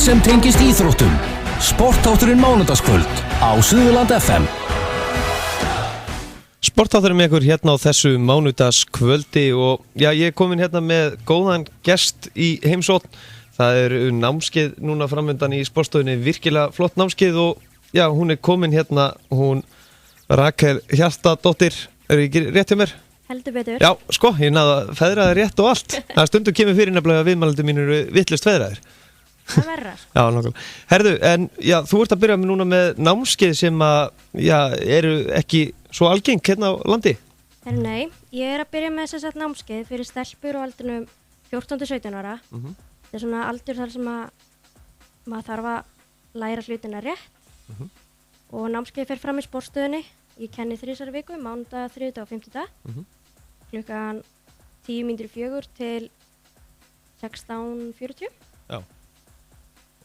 sem tengist íþróttum. Sportþátturinn mánudagskvöld á Suðurland FM. Sportþátturinn með ykkur hérna á þessu mánudagskvöldi og já, ég er komin hérna með góðan gest í heimsókn. Það er námskeið núna framöndan í sportstöðinni, virkilega flott námskeið og já, hún er komin hérna, hún Rakel Hjaltadóttir, er ekki rétt hjá mér? Heldur betur. Já, sko, ég náði að feðra það rétt og allt. Það stundum kemur fyrir nefnilega að viðmælandi mín eru vitlaust feðraðir. Það verra. Já, nákvæmlega. Herðu, en já, þú ert að byrja með núna með námskeið sem að, já, eru ekki svo algeng hérna á landi? Nei, ég er að byrja með þess að námskeið fyrir stelpur og aldrinum 14-17 ára. Það er svona aldur þar sem að maður þarf að læra hlutina rétt. Og námskeið fer fram í sportstöðinni. Ég kenni 3 viku, mánudag, þriðjudag og fimmtudag. Klukkan 10:04 til 16:40. Já.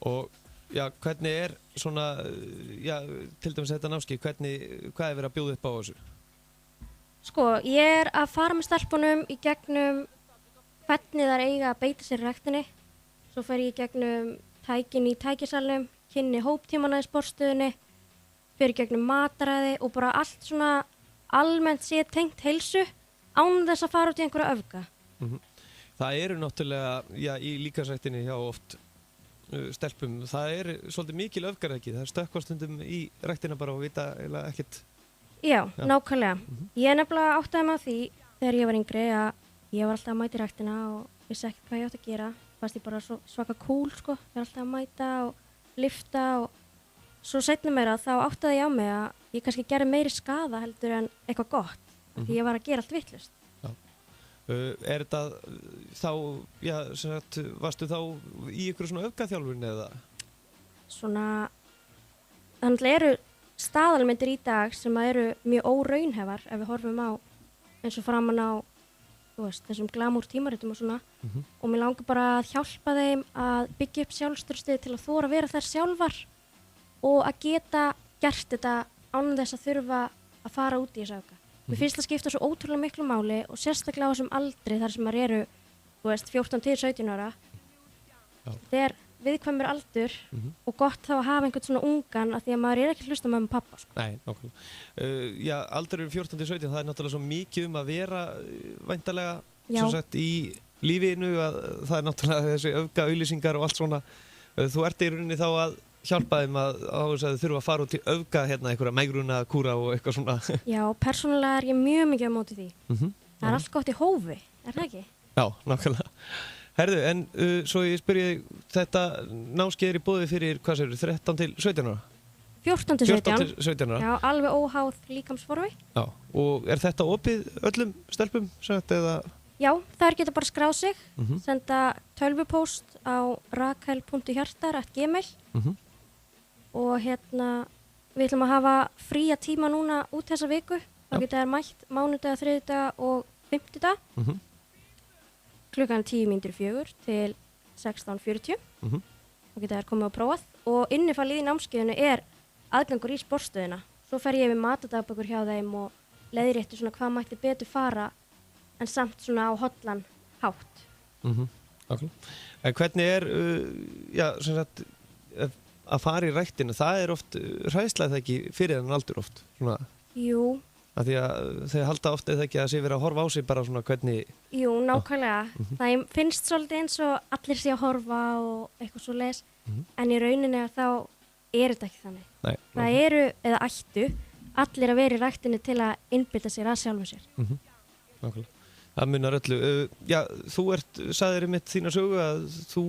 Og já, hvernig er svona, já, til dæmis þetta námskeið, hvað er verið að bjóða upp á þessu? Sko, ég er að fara með stelpunum í gegnum hvernig þær eiga að beita sér í ræktinni. Svo fer ég í gegnum tækin í tækisalnum, kynni hóptímana í sportstöðinni, fer í gegnum mataræði og bara allt svona almennt sé tengt heilsu án þess að fara út í einhverja öfga. Það eru náttúrulega, já, í líkamsræktinni hjá oft stelpum, það er svolítið mikil öfgar ekki, það er stökkvastundum í ræktina bara og vita eiginlega ekkert. Já, nákvæmlega. Ég nefnilega áttaði mig á því þegar ég var yngri að ég var alltaf að mæta í ræktina og vissi ekkert hvað ég átti að gera. Fannst ég bara svaka cool, sko, ég var alltaf að mæta og lifta og svo seinna meira þá áttaði ég á mig að ég kannski gerði meiri skaða heldur en eitthvað gott, því ég var að gera allt vitlaust. Er þetta þá, já, sem sagt, varstu þá í ykkur svona öfgaþjálfun eða? Svona, þannig eru staðalmyndir í dag sem eru mjög óraunhæfar ef við horfum á eins og framan á, þú veist, þessum glamúr tímaritum og svona. Og mér langar bara að hjálpa þeim að byggja upp sjálfstörstið til að þora að vera þær sjálfar og að geta gert þetta án þess að þurfa að fara út í þessu öfga. Mér finnst það skipta svo ótrúlega miklu máli og sérstaklega á þessum aldri þar sem maður eru, þú veist, 14-17 ára. Þetta er viðkvæmur aldur og gott þá að hafa einhvern svona ungan af því að maður er ekki að hlusta með pappa, sko. Nei, nákvæmlega. Já, aldurinn 14-17, það er náttúrulega svo mikið að vera væntanlega, sem sagt, í lífinu, að það er náttúrulega þessi öfgaauglýsingar og allt svona. Þú ert í rauninni þá að hjálpa þeim að þau þurfa að fara út í öfga hérna einhverja megruna, kúra og eitthvað svona. Já, persónulega er ég mjög mikið á móti því. Það er allt gott í hófi, er það ekki? Já, nákvæmlega. Herðu, en svo ég spyrja þetta námskeið er í boði fyrir, hvað segir þú, 13 til 17 ára? 14 til 17. 14 til 17 ára. Já, alveg óháð líkamsformi. Já, og er þetta opið öllum stelpum, sagt, eða? Já, þær geta bara skráð sig, senda tölvupóst á rakel.hjartar@gmail. Og hérna, við ætlum að hafa fría tíma núna út þessa viku. Þá geta þær mætt mánudag, þriðjudag og fimmtudag. Klukkan 10:04 til 16:40. Þá geta þær komið og prófað. Og innifallið í námskeiðinu er aðgangur í sportstöðina. Svo fer ég við matadagbökur hjá þeim og leiðrétti svona hvað mætti betur fara en samt svona á hollan hátt. Okay. En hvernig er, já, sem sagt, að fara í ræktinu, það er oft hræðsla það ekki fyrir þennan aldur oft, svona? Jú. Af því að þeir halda oft eða ekki að sé verið að horfa á sig bara svona hvernig... Jú, nákvæmlega. Það finnst svolítið eins og allir sé að horfa og eitthvað svo les, en í rauninni þá er þetta ekki þannig. Nei, það eru, eða ættu, allir að vera í ræktinu til að innbytta sér að sjálfu sér. Nákvæmlega. Það munar öllu. Já, þú sagðir mitt þína sögu að þú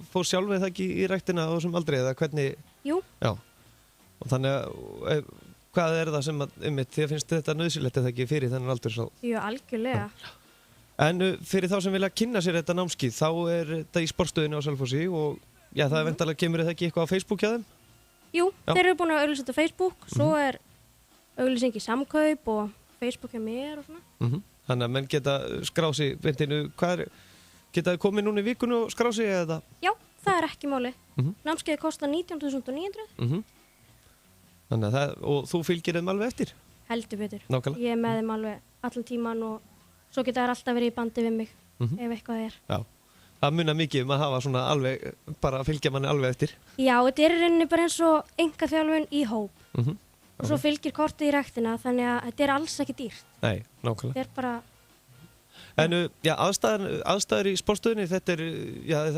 fór sjálf eða ekki í ræktina á þessum aldrei eða hvernig? Jú. Já. Og þannig að, hvað er það sem að, þér finnst þetta nauðsynlegt eða ekki fyrir þennan aldur sá? Jú, algjörlega. En fyrir þá sem vilja kynna sér þetta námskeið, þá er þetta í sportstöðinu á Selfossi og já, það eventulega kemur þetta ekki eitthvað á Facebook hjá þeim? Jú, þeir eru búin að auglýsa á Facebook, svo er auglýsing í Samkaup og Facebook hjá mér og svona. Þannig að menn geta skráð sig vintinu, geta þið komið núna í vikunni og skráð sig eða? Já, það er ekki máli. Námskeiði kostar 19.900. Þannig að það, og þú fylgir þeim alveg eftir? Heldur betur. Nákvæmlega. Ég er með þeim alveg allan tíman og svo geta þær alltaf verið í bandi við mig ef eitthvað er. Já, það munar mikið að hafa svona alveg, bara að fylgja manni alveg eftir. Já, þetta í rauninni bara eins og einkaþjálfun í hóp. Og svo fylgir kortið í rektina, þannig að þetta alls ekki dýrt. Nei, nákvæmlega. Þetta bara... En já, aðstæður í sportstöðinni, þetta er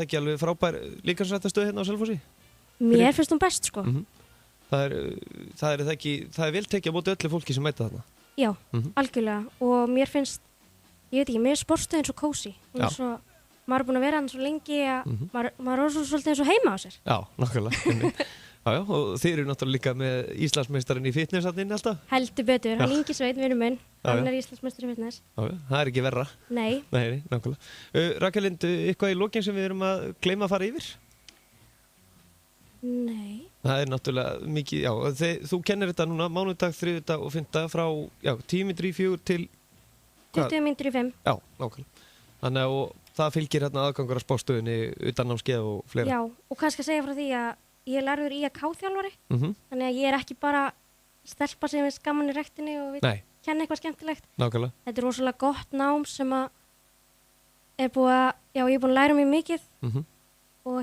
ekki alveg frábær líkamsræktarstöð hérna á Selfossi? Mér finnst hún best, sko. Það er vel tekið á móti öllu fólki sem mæta þarna. Já, algjörlega. Og mér finnst, ég veit ekki, mér er sportstöðin svo kósí. Maður er búin að vera hann svo lengi að maður er svolítið eins og heima á sér. Já, nákvæmlega. Já, og þið eru náttúrulega líka með Íslandsmeistarinn í fitness hann alltaf? Heldur betur, hann Ingi Sveinn, vinur minn, hann er Íslandsmeistar í fitness. Já, það er ekki verra. Nei. Nei, nákvæmlega. Rakel Lind, eitthvað í lokin sem við erum að gleyma að fara yfir? Nei. Það er náttúrulega mikið, já, þú kennir þetta núna mánudag, þriðjudag og fimmtudag frá, 10:04 til... 20:05. Já, nákvæmlega. Þannig að það fylgir hérna aðgangur að sportstöðinni utan námskeið og fleira. Já, og kannski að segja frá því að ég er lærður IAK-þjálfari, þannig að ég er ekki bara stelpa sem er gaman í rektinni og vil kenna eitthvað skemmtilegt. Nákvæmlega. Þetta er rosalega gott nám sem að ég er búin að læra mér mikið og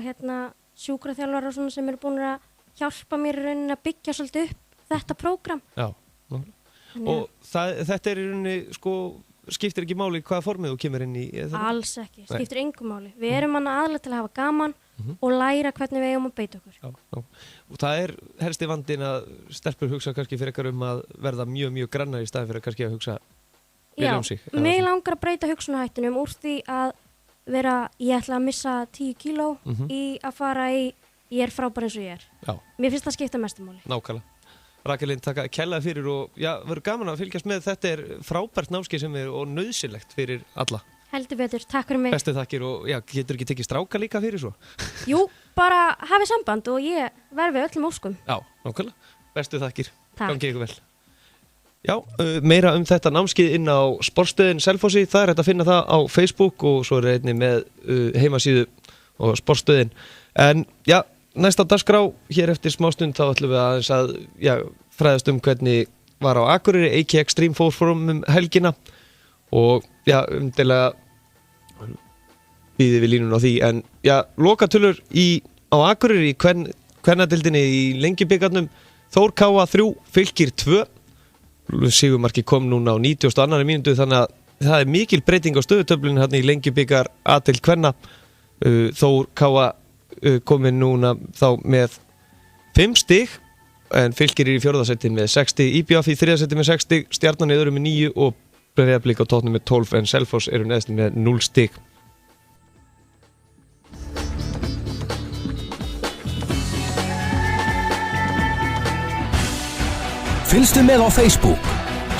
sjúkraþjálfara og svona sem eru búin að hjálpa mér í rauninni að byggja svolítið upp þetta prógram. Já, nákvæmlega. Og þetta er í rauninni, sko, skiptir ekki máli hvaða formið þú kemur inn í? Alls ekki, skiptir engu máli. Við erum aðalega til að hafa gaman og læra hvernig við eigum að beita okkur. Já. Og það er helsti vandinn að stelpur hugsa kannski fyrir eitthvað að verða mjög grannar í staðin fyrir að kannski að hugsa vel sig. Já, mig langar að breyta hugsunarhættinum úr því að vera, ég ætla að missa 10 kíló í að fara í, ég er frábær eins og ég er. Já. Mér finnst það skipta mestu máli. Nákvæmlega. Rakel Lind, takk kærlega fyrir og verður gaman að fylgjast með. Þetta er frábært námskeið sem er og nauðsynlegt fyrir alla. Heldur betur, takk fyrir mig. Bestu þakkir og getur ekki tekið stráka líka fyrir svo? Jú, bara hafið samband og ég verð við öllum óskum. Já, nákvæmlega. Bestu þakkir. Takk. Gangi ykkur vel. Já, meira þetta námskeið inn á sportstöðin Selfossi. Það er hægt að finna það á Facebook og svo er einnig með heimasíðu og sportstöðin. En næsta dagskrá, hér eftir smástund þá ætlum við aðeins að fræðast hvernig var á Akureyri AK Extreme Forum helgina og umdelega býðum við línun á því en lokatölur á Akureyri í kvennadeildinni í Lengjubikarnum. Þór Káa 3, Fylkir 2. Sigurmarkið kom núna á 92. mínútu þannig að það er mikil breyting á stöðutöflunni hérna í Lengjubikar A-deild kvenna. Þór Káa komin núna þá með 5 stig en Fylkir í 4. sæti með 6 stig, IBF í 3. sæti með 6 stig, Stjarnan í öðru með 9 og Breiðablik á toppnum með 12 en Selfoss eru neðst með 0 stig. Fylgstu með á Facebook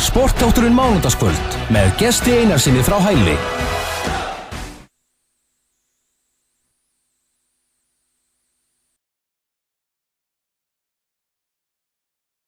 Sportátturinn mánudagskvöld með Gesti Einarsinni frá Hæli.